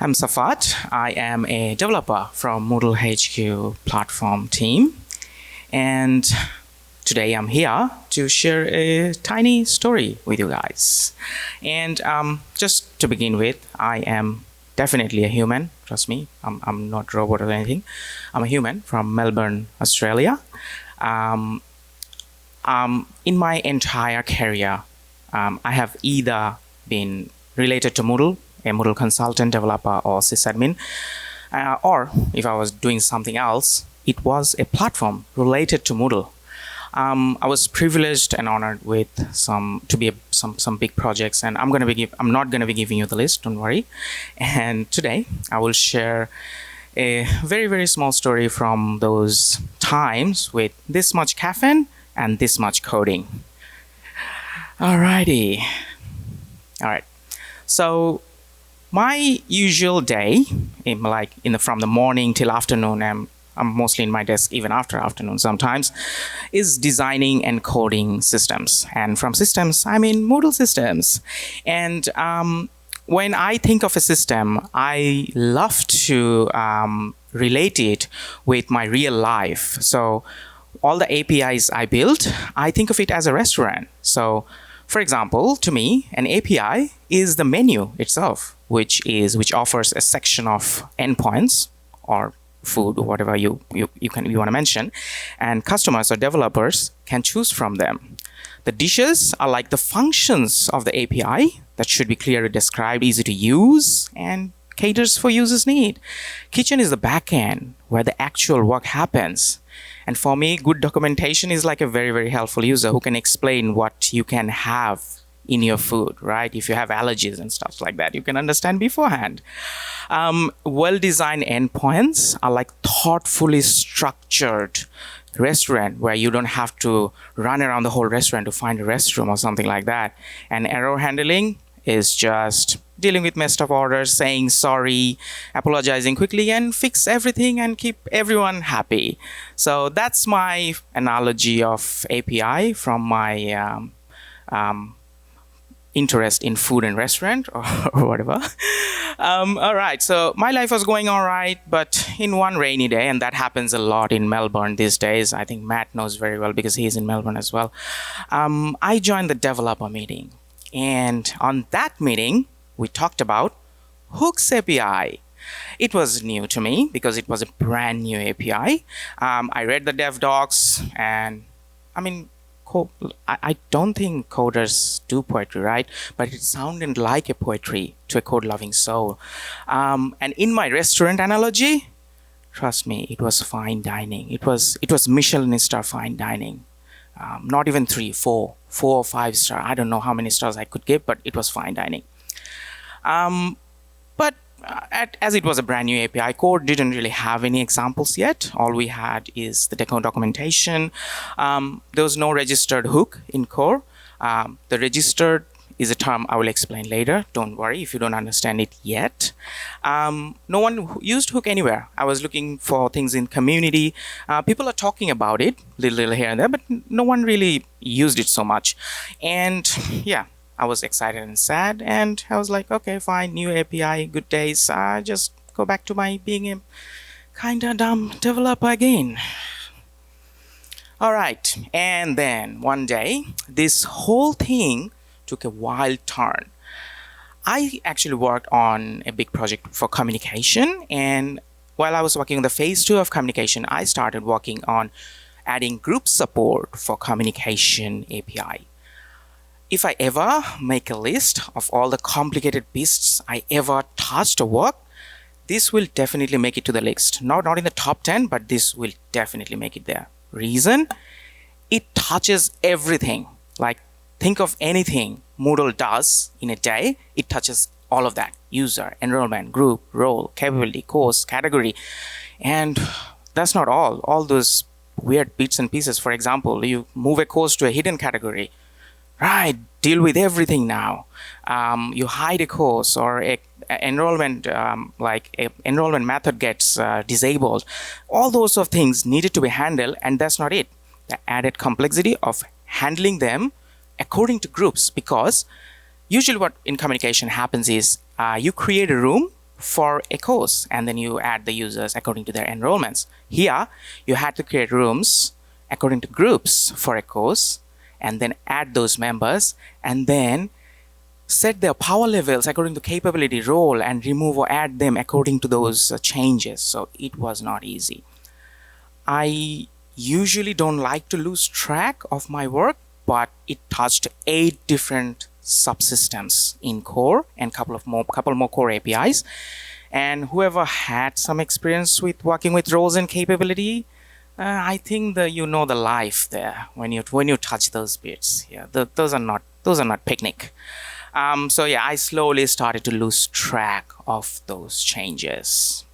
I'm Safat. I am a developer from Moodle HQ platform team. And today I'm here to share a tiny story with you guys. And just to begin with, I am definitely a human. Trust me, I'm not a robot or anything. I'm a human from Melbourne, Australia. In my entire career, I have either been related to Moodle, a Moodle consultant, developer, or sysadmin, or if I was doing something else, it was a platform related to Moodle. I was privileged and honored with some big projects, and I'm not going to be giving you the list. Don't worry. And today I will share a very, very small story from those times with this much caffeine and this much coding. Alrighty. All right. So my usual day, from the morning till afternoon, I'm mostly in my desk even after afternoon sometimes, is designing and coding systems. And from systems, I mean Moodle systems. And when I think of a system, I love to relate it with my real life. So all the APIs I build, I think of it as a restaurant. So for example, to me, an API is the menu itself, which offers a section of endpoints or food or whatever you want to mention, and customers or developers can choose from them. The dishes are like the functions of the API that should be clearly described, easy to use, and caters for users' need. Kitchen is the back end where the actual work happens. And for me, good documentation is like a very, very helpful user who can explain what you can have in your food, right? If you have allergies and stuff like that, you can understand beforehand. Well-designed endpoints are like thoughtfully structured restaurant where you don't have to run around the whole restaurant to find a restroom or something like that. And error handling is just dealing with messed up orders, saying sorry, apologizing quickly, and fix everything and keep everyone happy. So that's my analogy of API from my interest in food and restaurant or whatever. All right, so my life was going all right, but in one rainy day, and that happens a lot in Melbourne these days. I think Matt knows very well because he's in Melbourne as well. I joined the developer meeting, and on that meeting, we talked about Hooks API. It was new to me because it was a brand new API. I read the dev docs, and I don't think coders do poetry, right? But it sounded like a poetry to a code-loving soul. And in my restaurant analogy, trust me, it was fine dining. It was Michelin star fine dining. Not even 3, 4 or 5 star. I don't know how many stars I could give, but it was fine dining. As it was a brand new API, code didn't really have any examples yet. All we had is the documentation. There was no registered hook in core. The registered is a term I will explain later. Don't worry if you don't understand it yet. No one used hook anywhere. I was looking for things in community. People are talking about it, little here and there, but no one really used it so much. And yeah, I was excited and sad, and I was like, okay, fine, new API, good days. Just go back to my being a kinda dumb developer again. All right, and then one day, this whole thing took a wild turn. I actually worked on a big project for communication, and while I was working on the phase 2 of communication, I started working on adding group support for communication API. If I ever make a list of all the complicated beasts I ever touched or worked, this will definitely make it to the list. Not in the top 10, but this will definitely make it there. Reason? It touches everything. Like, think of anything Moodle does in a day, it touches all of that. User, enrollment, group, role, capability, course, category. And that's not all. All those weird bits and pieces. For example, you move a course to a hidden category. Right, deal with everything now. You hide a course or enrollment method gets disabled. All those of things needed to be handled, and that's not it. The added complexity of handling them according to groups, because usually what in communication happens is you create a room for a course, and then you add the users according to their enrollments. Here, you had to create rooms according to groups for a course, and then add those members, and then set their power levels according to capability, role, and remove or add them according to those changes. So it was not easy. I usually don't like to lose track of my work, but it touched 8 different subsystems in core and couple more core APIs. And whoever had some experience with working with roles and capability, I think that you know the life there when you touch those bits. Yeah, those are not picnic. So yeah, I slowly started to lose track of those changes.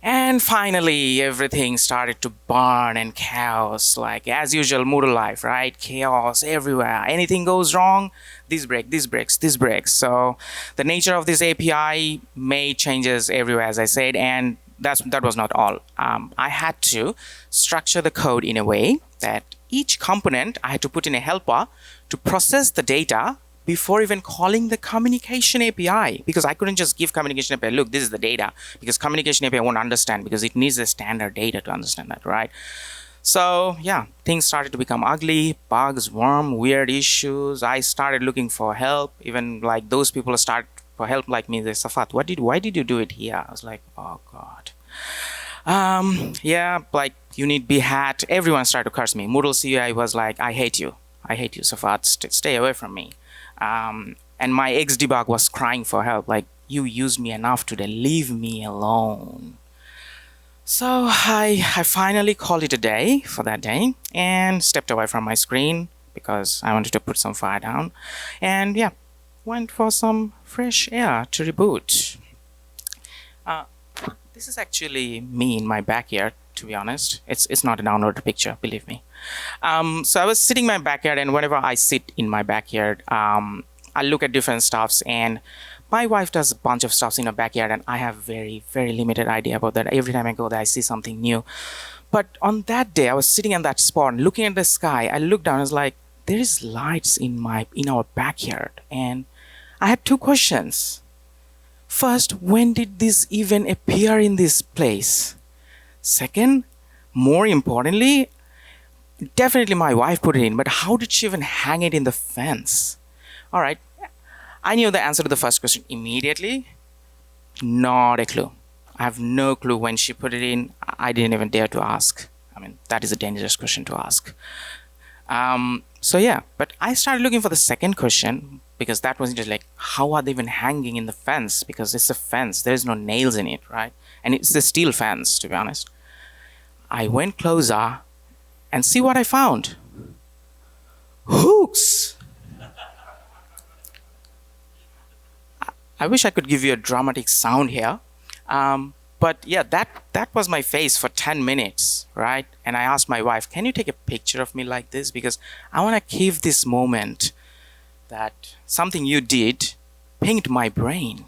And finally, everything started to burn and chaos, like as usual, Moodle life, right? Chaos everywhere. Anything goes wrong, this breaks. So the nature of this API made changes everywhere, as I said, and that was not all. I had to structure the code in a way that each component I had to put in a helper to process the data before even calling the communication API, because I couldn't just give communication API, look, this is the data, because communication API won't understand, because it needs the standard data to understand that, right? So yeah, things started to become ugly, bugs, weird issues. I started looking for help. Even like those people start for help like me. They say, Safat, why did you do it here? I was like, oh God. Yeah, like you need BHAT. Everyone started to curse me. Moodle CI was like, I hate you, Safat, stay away from me. And my ex-debug was crying for help, like, you used me enough today, leave me alone. So I finally called it a day for that day and stepped away from my screen because I wanted to put some fire down, and yeah, went for some fresh air to reboot. This is actually me in my backyard, to be honest. It's not a downloaded picture, believe me. So I was sitting in my backyard, and whenever I sit in my backyard, I look at different stuffs, and my wife does a bunch of stuffs in her backyard, and I have very, very limited idea about that. Every time I go there, I see something new. But on that day, I was sitting in that spot and looking at the sky. I looked down, I was like, there is lights in our backyard. And I had 2 questions. First, when did this even appear in this place? Second, more importantly, definitely my wife put it in, but how did she even hang it in the fence? All right, I knew the answer to the first question immediately. Not a clue. I have no clue when she put it in. I didn't even dare to ask. I mean, that is a dangerous question to ask. So yeah, but I started looking for the second question, because that was just like, how are they even hanging in the fence? Because it's a fence, there's no nails in it, right? And it's a steel fence, to be honest. I went closer and see what I found. Hooks! I wish I could give you a dramatic sound here. But yeah, that was my face for 10 minutes, right? And I asked my wife, can you take a picture of me like this? Because I want to keep this moment that something you did pinged my brain.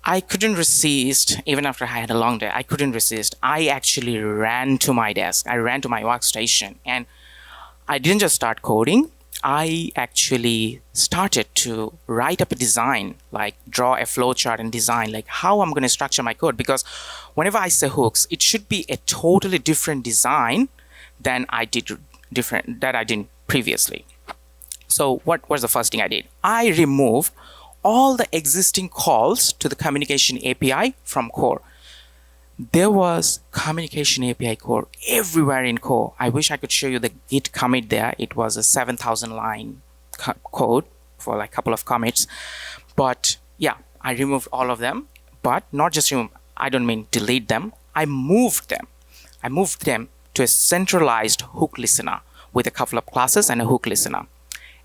I couldn't resist, even after I had a long day, I couldn't resist. I actually ran to my desk. I ran to my workstation, and I didn't just start coding. I actually started to write up a design, like draw a flowchart and design like how I'm going to structure my code. Because whenever I say hooks, it should be a totally different design than I did previously. So what was the first thing I did? I removed all the existing calls to the communication API from core. There was communication API core everywhere in core. I wish I could show you the git commit there. It was a 7,000 line code for like a couple of commits. But yeah, I removed all of them. But not just remove, I don't mean delete them. I moved them. I moved them to a centralized hook listener with a couple of classes and a hook listener.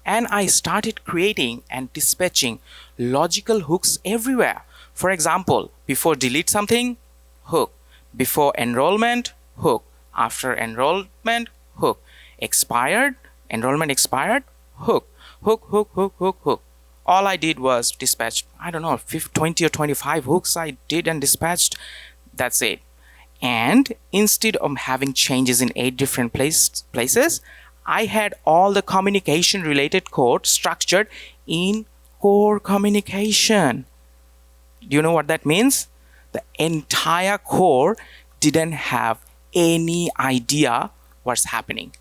And I started creating and dispatching logical hooks everywhere. For example, before delete something, hook. Before enrollment, hook. After enrollment, hook. Expired, enrollment expired, hook. Hook. All I did was dispatch, I don't know, 20 or 25 hooks I did and dispatched. That's it. And instead of having changes in 8 different places, I had all the communication related code structured in core communication. Do you know what that means? The entire core didn't have any idea what's happening,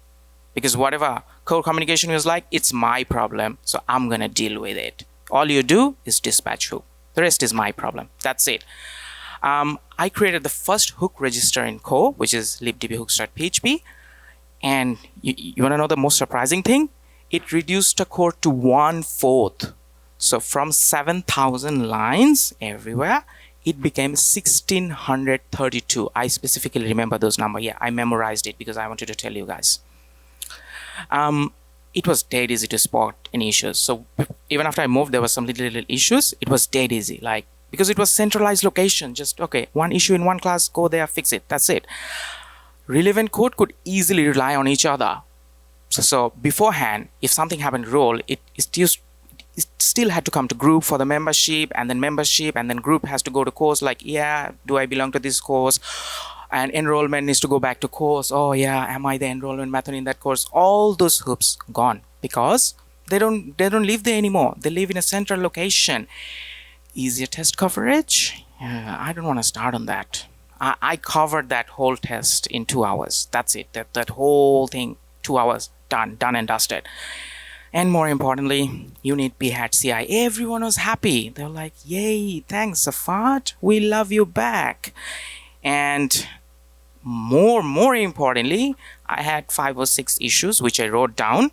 because whatever core communication was like, it's my problem, so I'm gonna deal with it. All you do is dispatch hook. The rest is my problem. That's it. I created the first hook register in core, which is libdbhooks.php. And you want to know the most surprising thing? It reduced the core to 1/4. So from 7,000 lines everywhere, it became 1,632. I specifically remember those numbers. Yeah, I memorized it because I wanted to tell you guys. It was dead easy to spot any issues. So even after I moved, there was some little issues. It was dead easy, like, because it was centralized location. Just, okay, one issue in one class, go there, fix it. That's it. Relevant code could easily rely on each other. So beforehand, if something happened role, it still had to come to group for the membership, and then group has to go to course, like, yeah, do I belong to this course? And enrollment needs to go back to course. Oh yeah, am I the enrollment method in that course? All those hoops gone, because they don't live there anymore. They live in a central location. Easier test coverage? I don't want to start on that. I covered that whole test in 2 hours. That's it. That whole thing, 2 hours, done and dusted. And more importantly, unit B had CI. Everyone was happy. They were like, yay, thanks Safat, we love you back. And more importantly, I had 5 or 6 issues which I wrote down.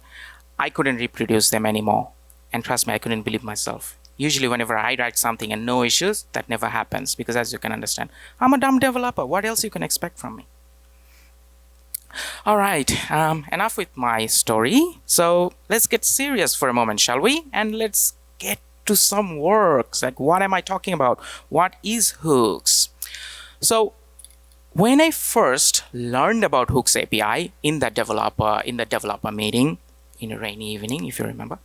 I couldn't reproduce them anymore. And trust me, I couldn't believe myself. Usually whenever I write something and no issues, that never happens, because as you can understand, I'm a dumb developer. What else you can expect from me? All right, enough with my story. So let's get serious for a moment, shall we? And let's get to some works. Like, what am I talking about? What is hooks? So when I first learned about hooks API in the developer meeting in a rainy evening, if you remember,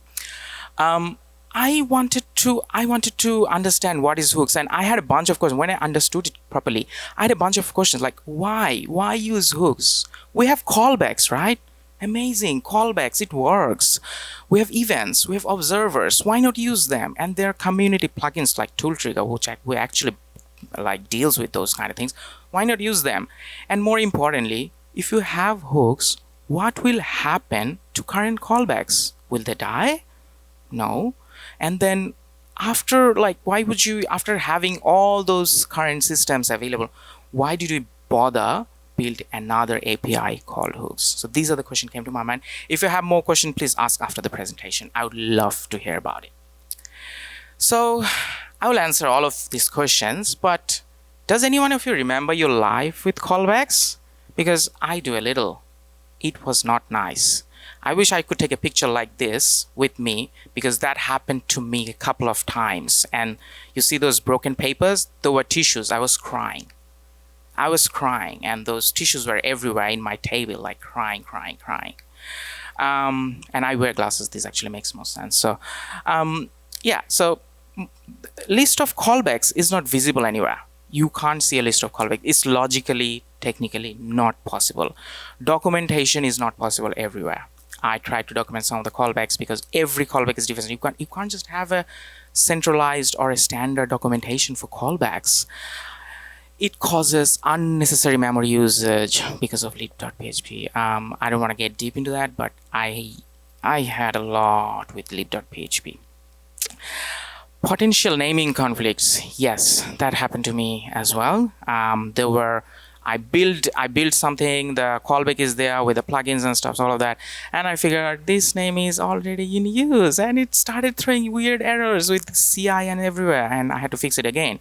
I wanted to understand what is hooks, and I had a bunch of questions. When I understood it properly, I had a bunch of questions like, why use hooks? We have callbacks, right? Amazing, callbacks, it works. We have events, we have observers. Why not use them? And there are community plugins like ToolTrigger, which we actually like deals with those kind of things. Why not use them? And more importantly, if you have hooks, what will happen to current callbacks? Will they die? No. And then after, like, why would you, after having all those current systems available, why did you bother build another API called hooks? So these are the questions came to my mind. If you have more questions, please ask after the presentation. I would love to hear about it. So I will answer all of these questions, but does anyone of you remember your life with callbacks? Because I do a little. It was not nice. I wish I could take a picture like this with me, because that happened to me a couple of times. And you see those broken papers? There were tissues. I was crying. And those tissues were everywhere in my table, like crying. And I wear glasses. This actually makes more sense. So, yeah. So, list of callbacks is not visible anywhere. You can't see a list of callbacks. It's logically, technically not possible. Documentation is not possible everywhere. I tried to document some of the callbacks because every callback is different. You can't just have a centralized or a standard documentation for callbacks. It causes unnecessary memory usage because of lib.php. I don't want to get deep into that, but I had a lot with lib.php. Potential naming conflicts. Yes, that happened to me as well. I built something, the callback is there with the plugins and stuff, all of that, and I figured this name is already in use, and it started throwing weird errors with CI and everywhere, and I had to fix it again.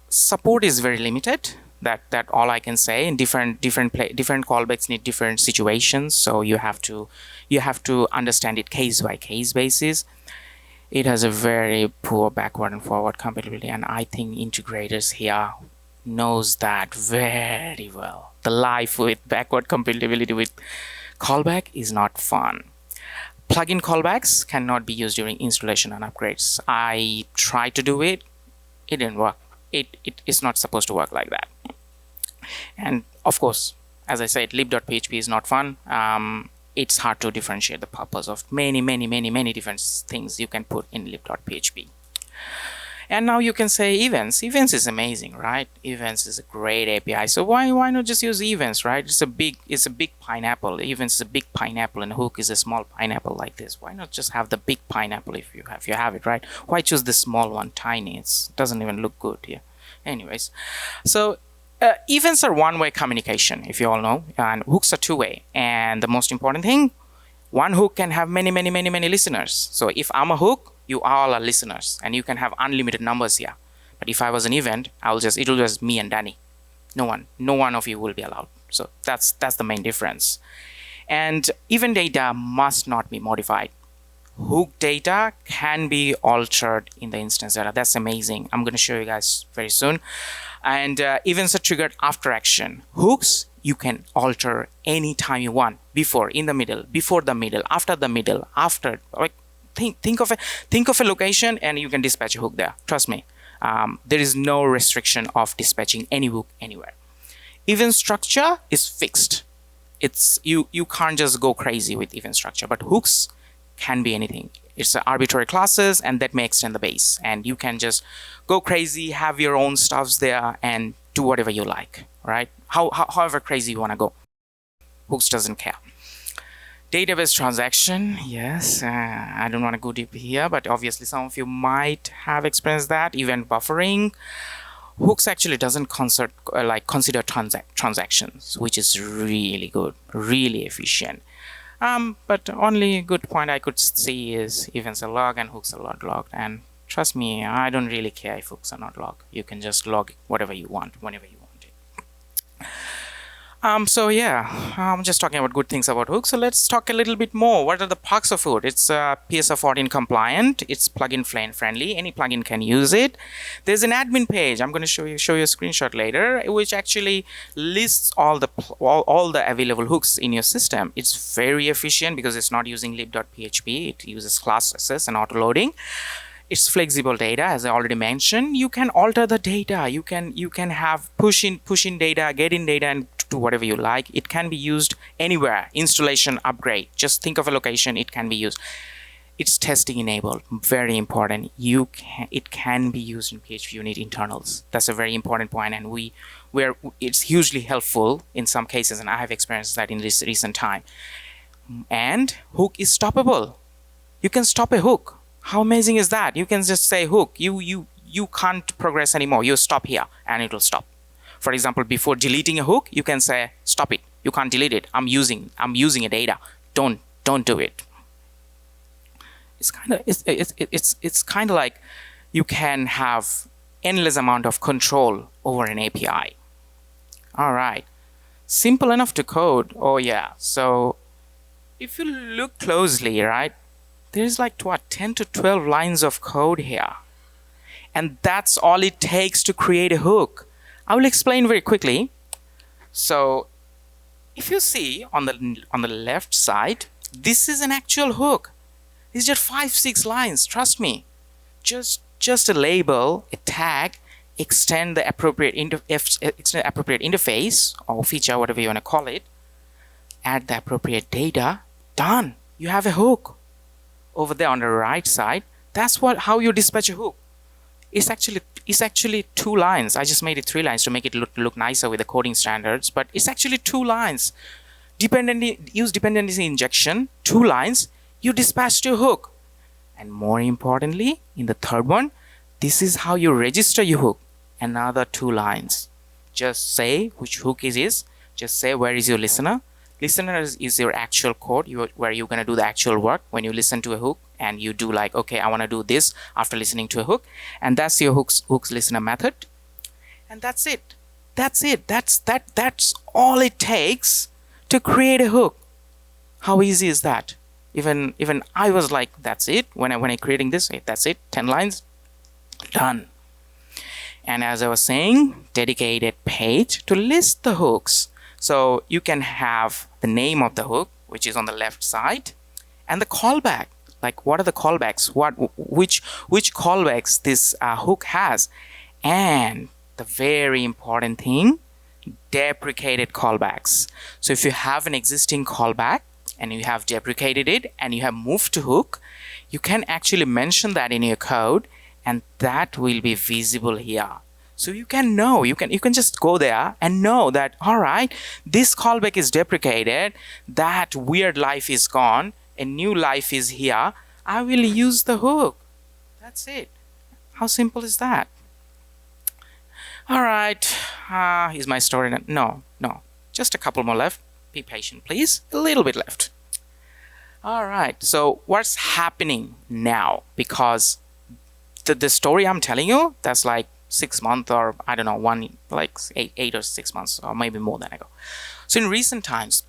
Support is very limited. That all I can say. In different callbacks need different situations, so you have to understand it case by case basis. It has a very poor backward and forward compatibility, and I think integrators here knows that very well. The life with backward compatibility with callback is not fun. Plugin callbacks cannot be used during installation and upgrades. I tried to do it. It didn't work. It is not supposed to work like that. And of course, as I said, lib.php is not fun. It's hard to differentiate the purpose of many different things you can put in lib.php. And now you can say events. Events is amazing, right? Events is a great API. So why not just use events, right? It's a big pineapple. Events is a big pineapple and hook is a small pineapple like this. Why not just have the big pineapple if you have it, right? Why choose the small one, tiny? It doesn't even look good here. Anyways, so events are one-way communication, if you all know, and hooks are two-way. And the most important thing, one hook can have many listeners. So if I'm a hook, you all are listeners, and you can have unlimited numbers here. But if I was an event, it'll just me and Danny. No one of you will be allowed. So that's the main difference. And event data must not be modified. Hook data can be altered in the instance data. That's amazing. I'm going to show you guys very soon. And events are triggered after action. Hooks, you can alter anytime you want. Before, in the middle, before the middle, after the middle, after. Like, think of a location and you can dispatch a hook there. Trust me. There is no restriction of dispatching any hook anywhere. Event structure is fixed. It's you can't just go crazy with event structure, but hooks can be anything. It's arbitrary classes, and that may extend the base, and you can just go crazy, have your own stuffs there, and do whatever you like, right? However crazy you want to go. Hooks doesn't care. Database transaction, yes, I don't want to go deep here, but obviously some of you might have experienced that. Event buffering. Hooks actually doesn't consider transactions, which is really good, really efficient. But only good point I could see is events are logged and hooks are not logged. And trust me, I don't really care if hooks are not logged. You can just log whatever you want, whenever you want it. So yeah, I'm just talking about good things about hooks. So let's talk a little bit more. What are the perks of hook? It's PSF 14 compliant. It's plugin friendly. Any plugin can use it. There's an admin page. I'm going to show you a screenshot later, which actually lists all the available hooks in your system. It's very efficient because it's not using lib.php. It uses class access and auto loading. It's flexible data, as I already mentioned. You can alter the data. You can have push in data, get in data, and do whatever you like. It can be used anywhere. Installation, upgrade. Just think of a location. It can be used. It's testing enabled. Very important. It can be used in PHP unit internals. That's a very important point, and it's hugely helpful in some cases, and I have experienced that in this recent time. And hook is stoppable. You can stop a hook. How amazing is that? You can just say hook, you can't progress anymore. You stop here and it will stop. For example, before deleting a hook, you can say stop it. You can't delete it. I'm using a data. Don't do it. It's kind of like you can have endless amount of control over an API. All right. Simple enough to code. Oh yeah. So if you look closely, right? There's like 10 to 12 lines of code here. And that's all it takes to create a hook. I will explain very quickly. So if you see on the left side, this is an actual hook. It's just 5-6 lines, trust me. Just a label, a tag, extend the appropriate interface or feature, whatever you want to call it, add the appropriate data, done. You have a hook. Over there on the right side, that's how you dispatch a hook. It's actually 2 lines. I just made it 3 lines to make it look nicer with the coding standards, but it's actually 2 lines. Use dependency injection, 2 lines, you dispatch your hook. And more importantly, in the third one, this is how you register your hook. Another 2 lines. Just say which hook it is. Just say where is your listener. Listener is your actual code where you're going to do the actual work when you listen to a hook, and you do like, okay, I want to do this after listening to a hook, and that's your hook's listener method. And that's it. That's all it takes to create a hook. How easy is that? Even I was like, that's it. When I creating this, that's it. 10 lines, done. And as I was saying, dedicated page to list the hooks. So you can have the name of the hook, which is on the left side, and the callback. Like, what are the callbacks? Which callbacks this hook has, and the very important thing, deprecated callbacks. So if you have an existing callback and you have deprecated it and you have moved to hook, you can actually mention that in your code and that will be visible here. So you can know, you can just go there and know that, all right, this callback is deprecated, that weird life is gone, a new life is here. I will use the hook. That's it. How simple is that? All right, is my story? No, just a couple more left. Be patient, please. A little bit left. All right, so what's happening now? Because the story I'm telling you, that's like 6 months, or I don't know, like eight or 6 months, or maybe more than ago. So in recent times,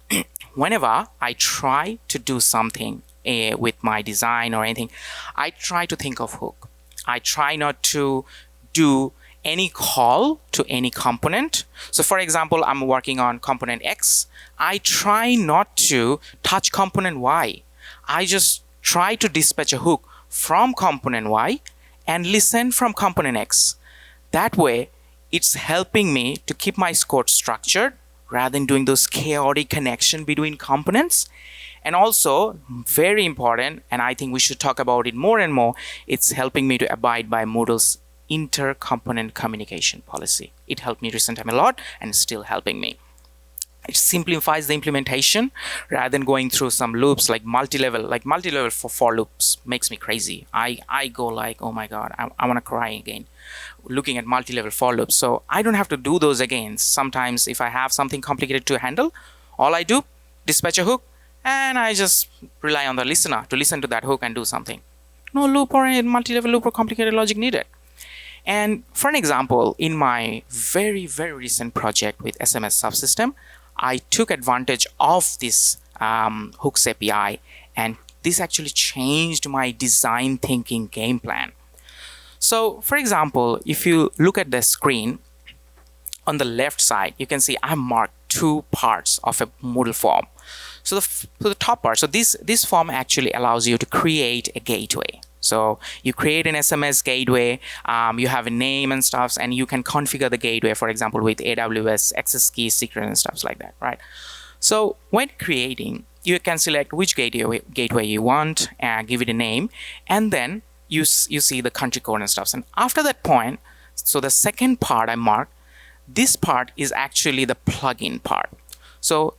whenever I try to do something with my design or anything, I try to think of hook. I try not to do any call to any component. So for example, I'm working on component X. I try not to touch component Y. I just try to dispatch a hook from component Y and listen from component X. That way, it's helping me to keep my code structured rather than doing those chaotic connection between components. And also, very important, and I think we should talk about it more and more, it's helping me to abide by Moodle's inter-component communication policy. It helped me recent time a lot, and it's still helping me. It simplifies the implementation rather than going through some loops like multi-level for loops makes me crazy. I go like, oh my god, I want to cry again looking at multi-level for loops. So I don't have to do those again. Sometimes if I have something complicated to handle, all I do, dispatch a hook, and I just rely on the listener to listen to that hook and do something. No loop or a multi-level loop or complicated logic needed. And for an example, in my very, very recent project with SMS subsystem, I took advantage of this hooks API, and this actually changed my design thinking game plan. So for example, if you look at the screen on the left side, you can see I marked 2 parts of a Moodle form. So the top part, so this form actually allows you to create a gateway. So you create an SMS gateway, you have a name and stuff, and you can configure the gateway, for example, with AWS access key, secret, and stuff like that, right? So when creating, you can select which gateway you want and give it a name, and then you see the country code and stuff. And after that point, so the second part I marked, this part is actually the plugin part. So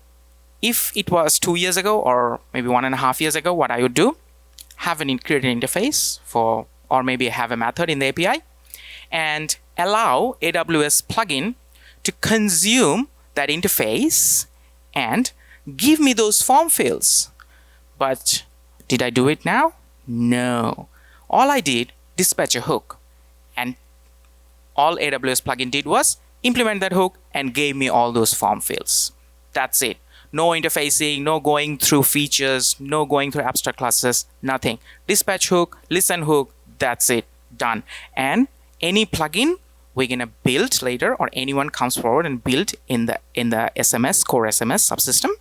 if it was 2 years ago or maybe 1.5 years ago, what I would do, have an created interface for, or maybe have a method in the API and allow AWS plugin to consume that interface and give me those form fields. But did I do it now? No. All I did, dispatch a hook, and all AWS plugin did was implement that hook and gave me all those form fields. That's it. No interfacing, no going through features, no going through abstract classes, nothing. Dispatch hook, listen hook, that's it, done. And any plugin we're gonna build later, or anyone comes forward and build in the SMS, core SMS subsystem,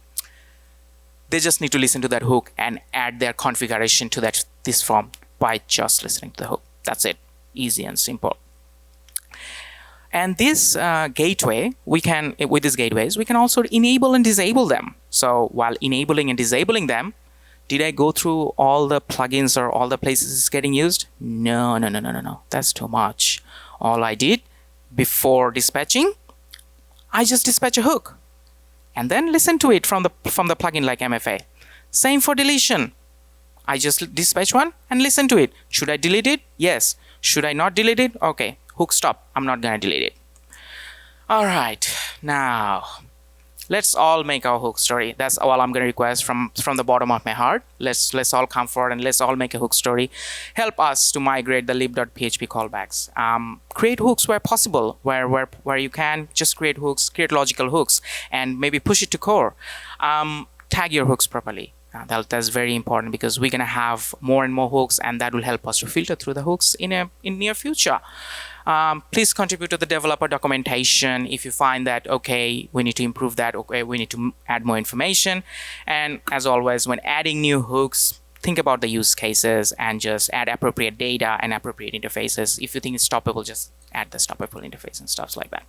they just need to listen to that hook and add their configuration to this form by just listening to the hook. That's it, easy and simple. And this gateway, with these gateways, we can also enable and disable them. So while enabling and disabling them, did I go through all the plugins or all the places it's getting used? No. That's too much. All I did before dispatching, I just dispatch a hook and then listen to it from the plugin like MFA. Same for deletion. I just dispatch one and listen to it. Should I delete it? Yes. Should I not delete it? Okay. Hook stop. I'm not gonna delete it. All right. Now, let's all make our hook story. That's all I'm gonna request from the bottom of my heart. Let's all come forward and let's all make a hook story. Help us to migrate the lib.php callbacks. Create hooks where possible, where you can just create hooks, create logical hooks, and maybe push it to core. Tag your hooks properly. That's very important because we're gonna have more and more hooks, and that will help us to filter through the hooks in near future. Please contribute to the developer documentation if you find that, okay, we need to improve that, okay, we need to add more information. And as always, when adding new hooks, think about the use cases and just add appropriate data and appropriate interfaces. If you think it's stoppable, just add the stoppable interface and stuff like that.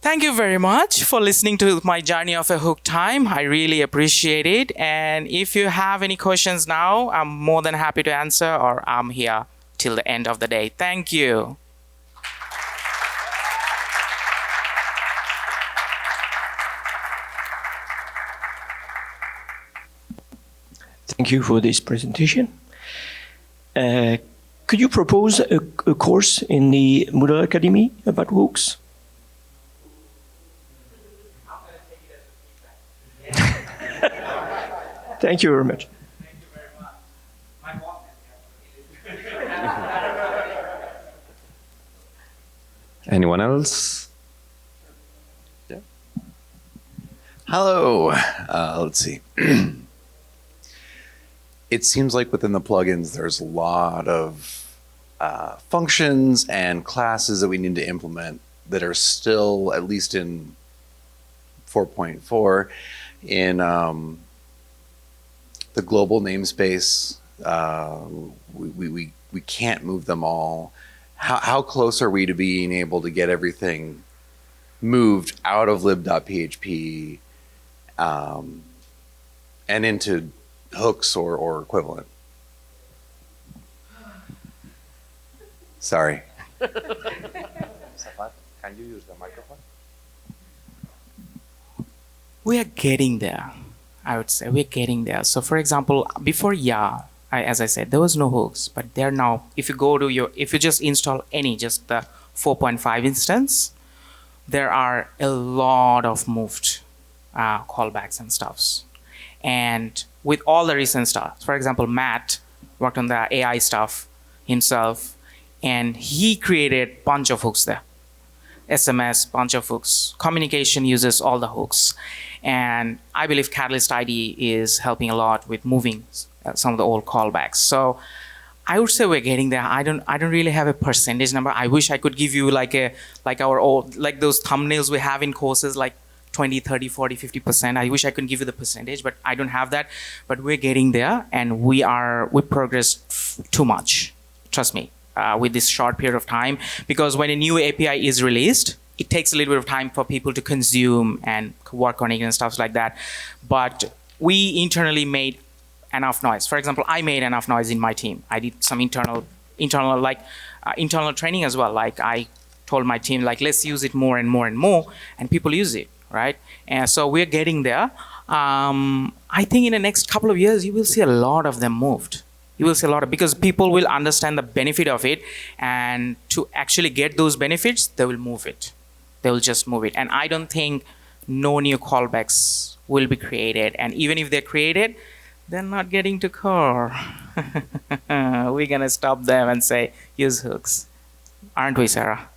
Thank you very much for listening to my journey of a hook time. I really appreciate it. And if you have any questions now, I'm more than happy to answer, or I'm here till the end of the day. Thank you. Thank you for this presentation. Could you propose a course in the Moodle Academy about hooks? Thank you very much. Thank you very much. My boss Anyone else? Yeah. Hello. Let's see. It seems like within the plugins, there's a lot of functions and classes that we need to implement that are still, at least in 4.4, in the global namespace. We can't move them all. How close are we to being able to get everything moved out of lib.php and into hooks or equivalent? Sorry. Safat, can you use the microphone? We are getting there. I would say we're getting there. So for example, before as I said, there was no hooks, but there now, if you just install just the 4.5 instance, there are a lot of moved callbacks and stuffs. And with all the recent stuff, for example, Matt worked on the AI stuff himself, and he created a bunch of hooks there. SMS, bunch of hooks. Communication uses all the hooks. And I believe Catalyst ID is helping a lot with moving some of the old callbacks. So I would say we're getting there. I don't really have a percentage number. I wish I could give you like our old, like those thumbnails we have in courses, like 20, 30, 40, 50%. I wish I could give you the percentage, but I don't have that. But we're getting there, and we progressed too much. Trust me, with this short period of time, because when a new API is released, it takes a little bit of time for people to consume and work on it and stuff like that. But we internally made enough noise. For example, I made enough noise in my team. I did some internal training as well. Like I told my team, like, let's use it more and more and more, and people use it, right? And so we're getting there. I think in the next couple of years, you will see a lot of them moved. You will see a lot of, because people will understand the benefit of it, and to actually get those benefits, they will move it. They will just move it. And I don't think no new callbacks will be created. And even if they're created, they're not getting to core. We're gonna stop them and say, use hooks. Aren't we, Sarah?